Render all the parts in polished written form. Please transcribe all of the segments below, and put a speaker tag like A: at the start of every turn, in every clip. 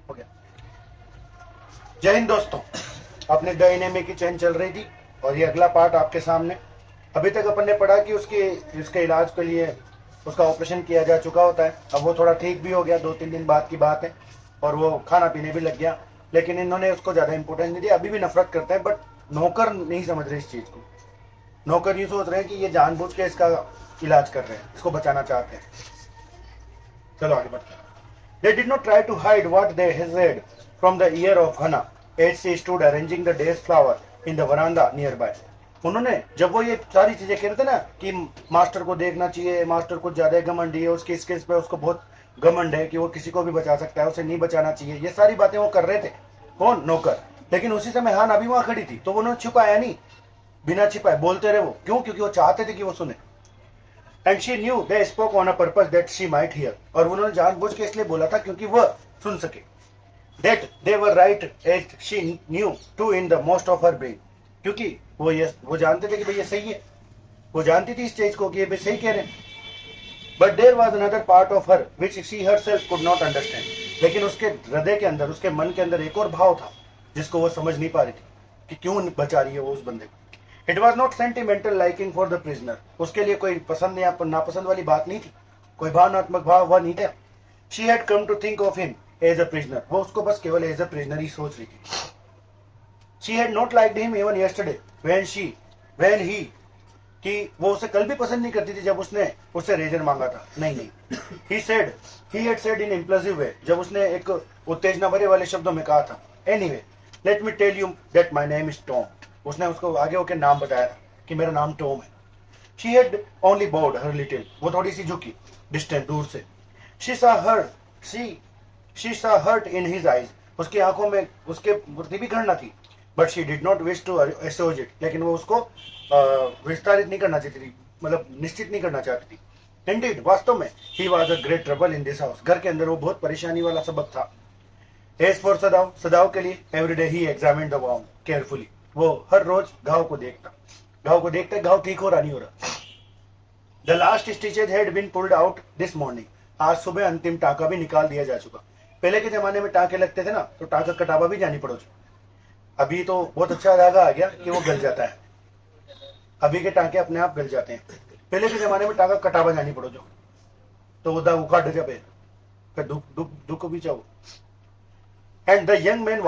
A: हो गया। जय हिंद दोस्तों, अपने द एनिमे की चैन चल रही थी और ये अगला पार्ट आपके सामने। अभी तक अपन ने पढ़ा कि उसके इलाज के लिए उसका ऑपरेशन किया जा चुका होता है। अब वो थोड़ा ठीक भी हो गया, 2-3 दिन बाद की बात है, और वो खाना पीने भी लग गया। लेकिन इन्होंने उसको ज़्यादा इंपॉर्टेंस नहीं दिया। अभी भी नफरत करते हैं, बट नौकर नहीं समझ रहे इस चीज़ को। नौकर ये सोच रहे हैं कि ये जानबूझ के इसका इलाज कर रहे हैं, इसको बचाना चाहते हैं। चलो आगे बढ़ते हैं। They did not try to hide what they had read from the ear of Hannah as she stood arranging the day's flower in the veranda nearby. उन्होंने जब वो ये सारी चीजें कह रहे थे ना कि मास्टर को देखना चाहिए, मास्टर कुछ ज्यादा घमंडी है, उसकी स्किल्स पे उसको बहुत घमंड है कि वो किसी को भी बचा सकता है, उसे नहीं बचाना चाहिए, ये सारी बातें वो कर रहे थे। कौन? नौकर। लेकिन उसी समय हाना भी वहां खड़ी थी, तो उन्होंने छुपाया नहीं, बिना छिपाए बोलते रहे वो। क्यों? क्योंकि वो चाहते थे कि वो सुने। And she knew they spoke on a purpose that she might here, और उन्होंने जानबूझ के इसलिए बोला था क्योंकि वह सुन सके। That they were right as she knew to in the most of her brain, क्योंकि वो जानते थे कि भाई ये सही है, वो जानती थी इस चीज को कि ये भाई सही कह रहे हैं। But there was another part of her which she herself could not understand, लेकिन उसके हृदय के अंदर, उसके मन के अंदर एक और भाव था जिसको वो समझ नहीं पा रही थी कि क्यों बचा रही है वो उस बंदे को। It was not sentimental liking for the prisoner, उसके लिए कोई पसंद या नापसंद वाली बात नहीं थी, कोई भावनात्मक भाव वह नहीं था। She had come to think of him as a prisoner, वो उसको बस केवल एज अ प्रिजनर ही सोच रही थी। She had not liked him even yesterday when he, कि वो उसे कल भी पसंद नहीं करती थी जब उसने उससे रेजर मांगा था। नहीं, he had said in impulsive way, जब उसने एक उत्तेजना भरे वाले शब्दों में कहा था। Anyway let me tell you that my name is Tom, उसने उसको आगे होकर नाम बताया था कि मेरा नाम टॉम है। She had only bowed her little, वो थोड़ी सी झुकी, डिस्टेंट, दूर से। She saw hurt in his eyes, उसकी आंखों में उसके प्रति भी घृणा थी। But she did not wish to assuage it, लेकिन वो उसको विस्तारित नहीं करना चाहती थी, मतलब निश्चित नहीं करना चाहती थी। इंडीड, वास्तव में he was a great trouble in this house, घर के अंदर वो बहुत परेशानी वाला सबक था। एज फॉर सदाव के लिए every day he examined the wound carefully, वो हर रोज घाव को देखता घाव ठीक हो रहा नहीं हो रहा। The last stitches had been pulled out this morning, आज सुबह अंतिम टाका भी निकाल दिया जा चुका। पहले के जमाने में टाके लगते थे ना, तो टाका कटावा भी जानी पड़ो। अभी तो बहुत अच्छा धागा आ गया कि वो गल जाता है, अभी के टाके अपने आप गल जाते हैं। पहले के जमाने में टाका कटावा जानी पड़ो जो, तो वो दाग उखाड़ के पे दुख भी चाहो। And the young man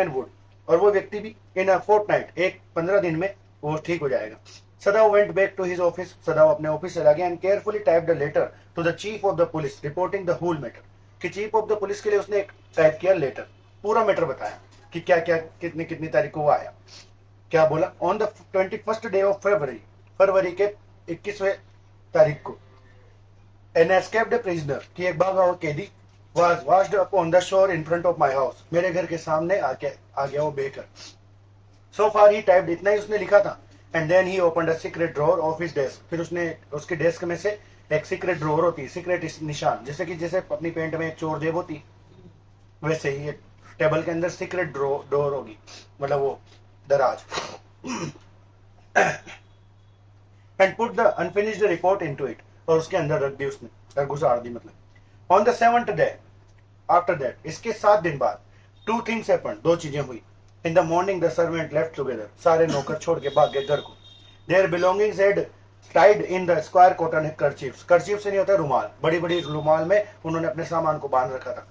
A: would, और वो व्यक्ति भी इन अ फोर्टनाइट, एक 15 दिन में वो ठीक हो जाएगा। Sadao went back to his office, Sadao अपने ऑफिस चला गया and carefully typed a letter to the chief of the police reporting the whole matter, कि चीफ ऑफ द पुलिस के लिए उसने एक टाइप किया लेटर, पूरा मैटर बताया कि क्या क्या कितनी तारीख को वो आया, क्या बोला। On the 21st day of February के 21वें तारीख को एन एस्केप्ड प्रिजनर, की एक भागा हुआ कैदी was washed up on the shore in front of my house, मेरे घर के सामने आ गया वो baker. So far he typed, इतना ही उसने लिखा था। And then he opened a secret drawer of his desk, फिर उसने उसके डेस्क में से एक सीक्रेट ड्रॉअर होती है, सीक्रेट निशान, जैसे अपनी पेंट में एक चोर जेब होती, वैसे ही एक टेबल के अंदर सीक्रेट डोर होगी, मतलब वो दराज। And put the unfinished report into it, और उसके अंदर रख दी उसने, घुसाड़ दी मतलब। On the 7th day after that, इसके 7 दिन बाद, 2 थिंग्स हैपेंड, 2 चीजें हुई। In the morning the servant left together, सारे नौकर छोड़ के भाग गए घर को। Their belongings had tied in the square cotton kerchief, kerchief से नहीं होता रुमाल, बड़ी बड़ी रुमाल में उन्होंने अपने सामान को बांध रखा था।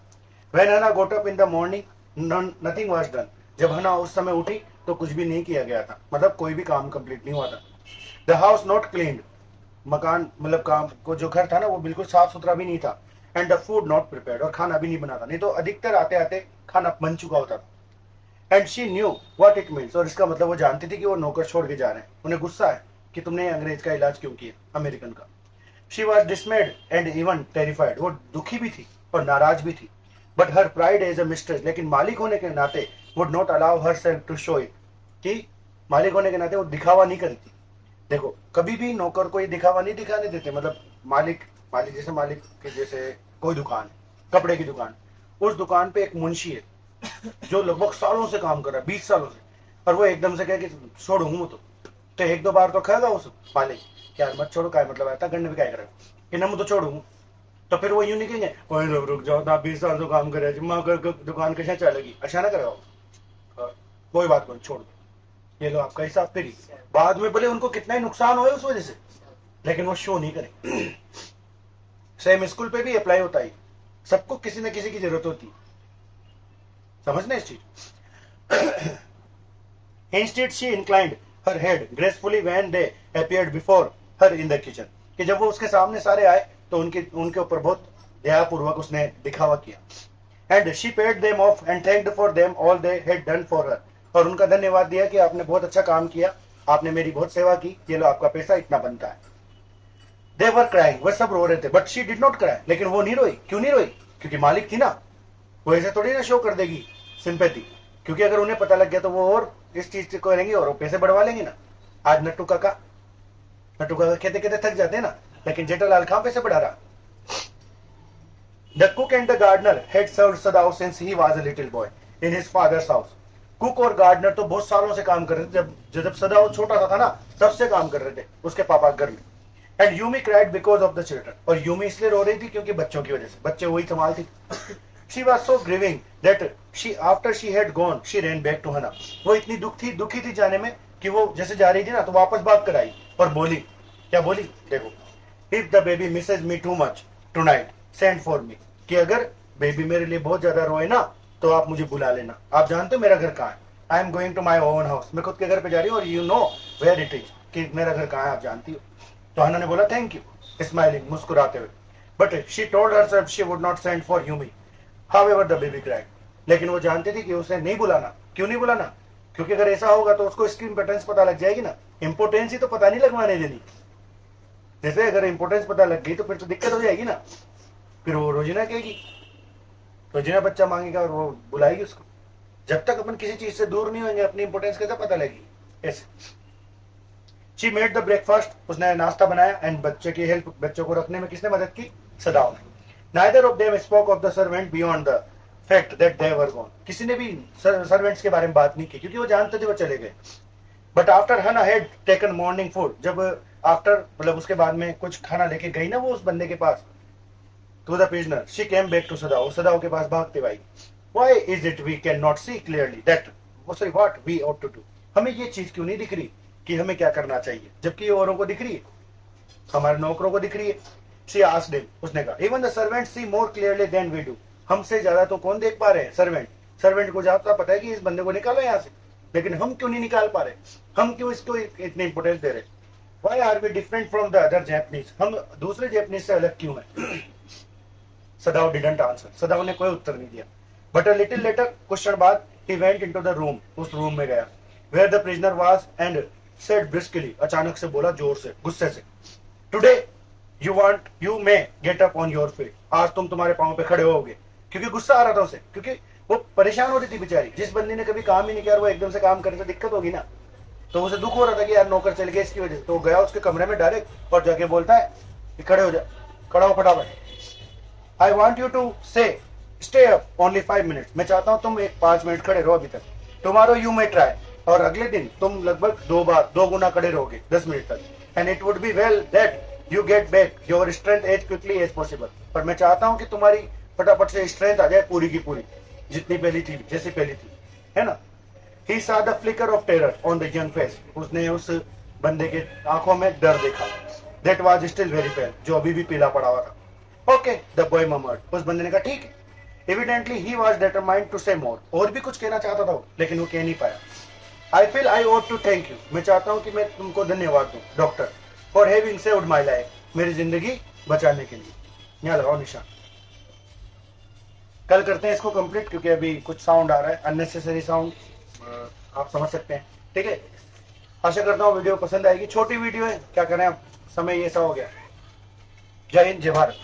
A: व्हेन हना गोट up in the morning nothing was done, जब हना उस समय उठी तो कुछ भी नहीं किया गया था, मतलब कोई भी काम कंप्लीट नहीं हुआ था। द हाउस नॉट क्लीन्ड, मकान मतलब काम को जो घर था ना वो बिल्कुल साफ सुथरा भी नहीं था। And the food not prepared, और खाना भी नहीं बना था, नहीं तो अधिकतर आते आते खाना बन चुका होता था। And she knew what it means, और इसका मतलब वो जानती थी कि वो नौकर छोड़ के जा रहे हैं, उन्हें गुस्सा है कि तुमने अंग्रेज का इलाज क्यों किया, अमेरिकन का। She was dismayed and even terrified, वो दुखी भी थी और नाराज भी थी। But her pride as a mistress, लेकिन मालिक होने के नाते would not allow herself to show it, कि मालिक होने के नाते वो दिखावा नहीं करती। देखो कभी भी नौकर को ये दिखावा नहीं दिखाने देते, मतलब मालिक मालिक के जैसे कोई दुकान, कपड़े की दुकान, उस दुकान पे एक मुंशी है जो लगभग सालों से काम कर रहा है, 20 सालों से, और वो एकदम से कहे कि छोड़ूंगा तो 1-2 बार तो खाएगा उस मालिक, क्या मत छोड़ो, क्या मतलब आता गन्ने भी क्या करेगा कि ना, तो छोड़ूंगा। तो फिर वो यूं नहीं कहेंगे ओए रुक जाओ ना 20 साल तो काम करे जिम्मा कर दुकान कैसे चलेगी, अच्छा ना कराओ, कोई बात नहीं छोड़ दो, ये लो आपका हिसाब फिर बाद में भले उनको कितना ही नुकसान हो उस वजह से, लेकिन वो शो नहीं करें। सेम स्कूल पे भी अप्लाई होता है, सबको किसी न किसी की जरूरत होती है, समझना इस चीज। Instead she inclined her head gracefully when they appeared before her in the kitchen, कि जब वो उसके सामने सारे आए तो उनके ऊपर बहुत दयापूर्वक उसने दिखावा किया। And she paid them off and thanked for them all they had done for her, और उनका धन्यवाद दिया कि आपने बहुत अच्छा काम किया, आपने मेरी बहुत सेवा की, ये लो आपका पैसा इतना बनता है। They were crying, वह सब रो रहे थे, but she did not cry, लेकिन वो नहीं रोई। क्यों नहीं रोई? क्योंकि मालिक थी ना, वो ऐसे थोड़ी ना शो कर देगी सिंपैथी, क्योंकि अगर उन्हें पता लग गया तो वो और इस चीज को करेंगे और वो पैसे बढ़वा लेंगे ना। आज नट्टू काका कहते कहते थक जाते हैं ना, लेकिन जेठालाल कहां पैसे बढ़ा रहा। The cook and the gardener had served Sadao since he was a little boy in his father's house. Cook और गार्डनर तो बहुत सालों से काम कर रहे थे, जब सदाओ छोटा सा था ना तब से काम कर रहे थे उसके पापा घर में। And Yumi cried because of the children, और यूमी इसलिए रो रही थी क्योंकि बच्चों की वजह से, बच्चे वही संभालती थी। She was so grieving that after she had gone she ran back to Hana. वो इतनी दुखी थी जाने में कि वो जैसे जा रही थी ना तो वापस भाग कर आई और बोली, क्या बोली देखो, if the baby misses me too much tonight send for me, कि अगर बेबी मेरे लिए बहुत ज्यादा रोए ना तो आप मुझे बुला लेना, आप जानते हो मेरा घर कहाँ है, I am going to my own house, मैं खुद के घर पे जा रही हूँ और you know where it is, कि मेरा घर कहाँ है आप जानती हो। तो हना ने बोला थैंक यू स्माइलिंग, मुस्कुराते हुए, but she told herself she would not send for Yumi however the baby cried, लेकिन वो जानती थी कि उसे नहीं बुलाना। क्यों नहीं बुलाना? क्योंकि अगर ऐसा होगा तो उसको इसकी इंपोर्टेंस पता लग जाएगी ना, इंपोर्टेंस ही तो पता नहीं लगवाने देनी, जैसे अगर इंपोर्टेंस पता लग गई तो फिर तो दिक्कत हो जाएगी ना, फिर वो रोजीना कहेगी, रोजीना बच्चा मांगेगा और वो बुलाएगी उसको। जब तक अपन किसी चीज से दूर नहीं होंगे अपनी इंपोर्टेंस कैसे पता लगेगी। ऐसे शी मेड द ब्रेकफास्ट, उसने नाश्ता बनाया, एंड बच्चे की हेल्प, बच्चों को रखने में किसने मदद की? सदाओ ने। Neither of them spoke of the servant beyond the fact that they were gone. किसी ने भी सर्वेंट्स के बारे में बात नहीं की क्योंकि वो जानते थे वो चले गए। But after Hannah had taken morning food, जब आफ्टर मतलब उसके बाद में कुछ खाना लेके गई ना वो उस बंदे के पास, to the prisoner, she came back to सदाओ, सदाओ के पास भागते भाई। Why is it we cannot see clearly that what we ought to do? हमें ये चीज क्यों नहीं दिख रही कि हमें क्या करना चाहिए, जबकि ये औरों को दिख रही है, हमारे नौकरों को दिख रही है। She asked him, उसने कहा even the servants see more clearly than we do, हमसे ज्यादा तो कौन देख पा रहे हैं? सर्वेंट को ज्यादा पता है कि इस बंदे को निकालो यहाँ से, लेकिन हम क्यों नहीं निकाल पा रहे, हम क्यों इसको इतनी इंपोर्टेंस दे रहे? Why are we different from the other Japanese? हम दूसरे जापानीज से अलग क्यों हैं? सदाओ didn't answer, सदाओ ने कोई उत्तर नहीं दिया। But a little later, कुछ क्षण बाद, he went into the room, उस रूम में गया, where the prisoner was and said briskly, अचानक से बोला जोर से, गुस्से से, today you may get up on your feet, आज तुम तुम्हारे पांव पे खड़े होगे, क्योंकि गुस्सा आ रहा था उसे, क्योंकि वो परेशान हो रही थी बेचारी, जिस बंदी ने कभी काम ही नहीं किया वो एकदम से काम करे तो दिक्कत होगी ना, तो उसे दुख हो रहा था कि यार नौकर चल गया इसकी वजह से। तो गया उसके कमरे में डायरेक्ट और जाके बोलता है कि खड़े हो जा, खड़ा हो फटाफट, आई वॉन्ट यू टू से स्टे अप ओनली 5 मिनट्स, मैं चाहता हूँ तुम 5 मिनट खड़े रहो अभी तक, टुमारो यू मे ट्राई, और अगले दिन तुम लगभग 2 गुना खड़े रहोगे 10 मिनट तक, and it would be well that you get back your strength as quickly as possible, पर मैं चाहता हूं कि तुम्हारी फटाफट से स्ट्रेंथ आ जाए पूरी की पूरी, जितनी पहली थी, जैसी पहली थी, है ना। He saw the flicker of terror on the young face, उसने उस बंदे के आंखों में डर देखा, that was still very pale, जो अभी भी पीला पड़ा हुआ था। Okay, the boy murmured, उस बंदे ने कहा ठीक है। Evidently he was determined to say more, और भी कुछ कहना चाहता था लेकिन वो कह नहीं पाया। I feel I ought to thank you, मैं चाहता हूं कि मैं तुमको धन्यवाद दूं doctor, for having saved my life, मेरी जिंदगी बचाने के लिए। यहाँ लगाओ निशान। कल करते हैं इसको कंप्लीट, क्योंकि अभी कुछ साउंड आ रहा है, अननेसेसरी साउंड, आप समझ सकते हैं, ठीक है। आशा करता हूँ वीडियो पसंद आएगी, छोटी वीडियो है, क्या करें अब, समय ये सा हो गया। जय हिंद, जय भारत।